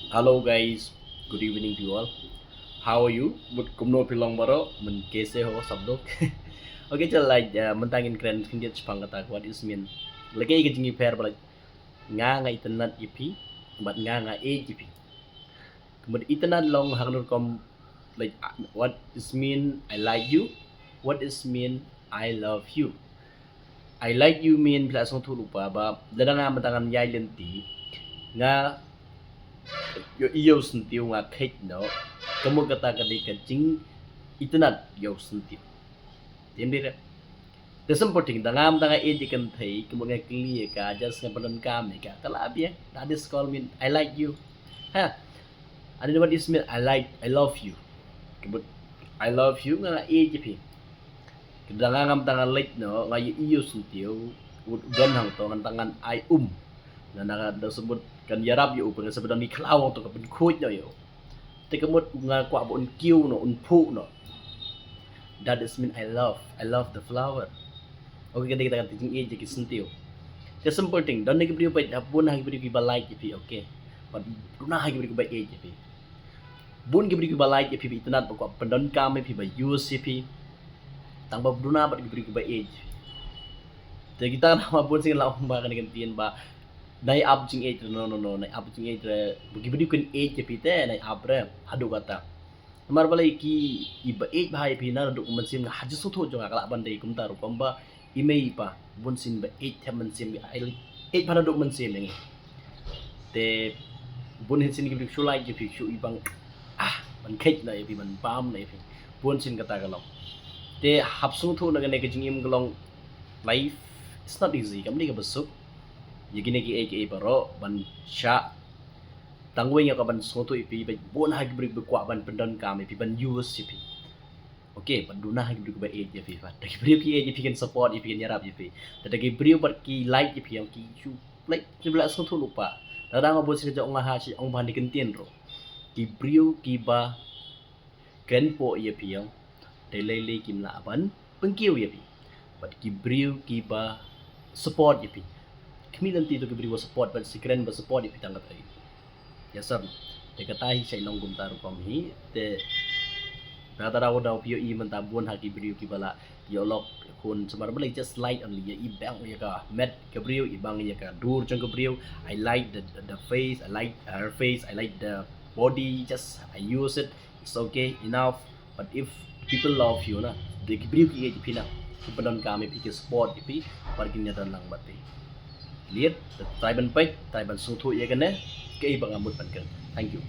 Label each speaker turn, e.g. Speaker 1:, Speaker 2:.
Speaker 1: Hello guys, good evening to you all. How are you? But kumno pilong baro, men kese ho सब लोग. Okay, चल like mentangin keren kindiat Jepang kata what is mean. Lagi ke jingi pair balik nga internet ipi, but nga age ipi. Kemudian internet long hangur kom like what is mean I like you, what is mean I love you. I like you mean bila song tu lupa ba dadang nga mentangan yai lenti nga yo iyo sentiu nga kate no kamu kata kadi kacing internet yo sentiu tiam dia the supporting da ngam tanga e dikan thai kamu nga clear ka just nga panon kam ni ka kala abia that is call mean I like you ha ano what is mean I love you kamu I love you nga e jipi kada ngam tanga like no nga iyo sentiu don hang to ngan tangan I na nakasebut kan yarap yo upang sebedang ni kelawang to kapen kuit no yo te kemut nga kwa bon kiu no un pu no that is mean I love the flower okay kita kan tingin e jeki sentiu ke supporting don ni brio pai bun ha brio ki balai ki okay but runa ha brio ki bai e jeki bun ki brio ki balai ki internet ko pendon kam pi ba use pi tang ba runa ba ki brio ki bai e te kita na bun sing la ba kan gantian ba nai up jing age no nai up jing age bugi bidi kun age ke pite nai up re hadu kata mar balai ki iba age bhai phi na du man sim haj su tho jonga kala bandai kum taru komba imei pa bun sin ba age tham man sim ai age phana du man sim ngi te bun hin sin ki shu like ki phi shu ibang man khet nai phi man pam nai phi bun sin kata kalong te hap su tho na ne ke jing im galong life it's not easy kam ni ka basuk yagine ki aka baro ban sha tangwe nga ka ban soto ipi ba bon ha gibrig ba kwa ban pendon kam ipi ban use ipi okay ban duna ha gibrig ba age ipi fa dagi brio ki age ipi kan support ipi kan yarap ipi dagi brio bar ki like ipi yang ki chu like jibla soto lupa dadang abo sing jong ha si ong ban diken ro ki brio ki ba ken po ipi yang delele kim la ban pengkiu ipi but ki brio ki ba support ipi kami nanti itu beri support but si keren support di pitang katai ya sab te katai sai long gum taru kami te rata rawo daw pio I mentabun haki beri ki bala yo lok kun semar balik just like only ya I bang ya ka met ke beri I bang ya ka dur jeng ke beri I like the face I like her face I like the body just I use it it's okay enough but if people love you na de ki beri ki e pina kebenan kami pikir support ipi parking nya dan lang bati lihat try ban page try ban sung thu ye kan ne ke ibang amut ban kan thank you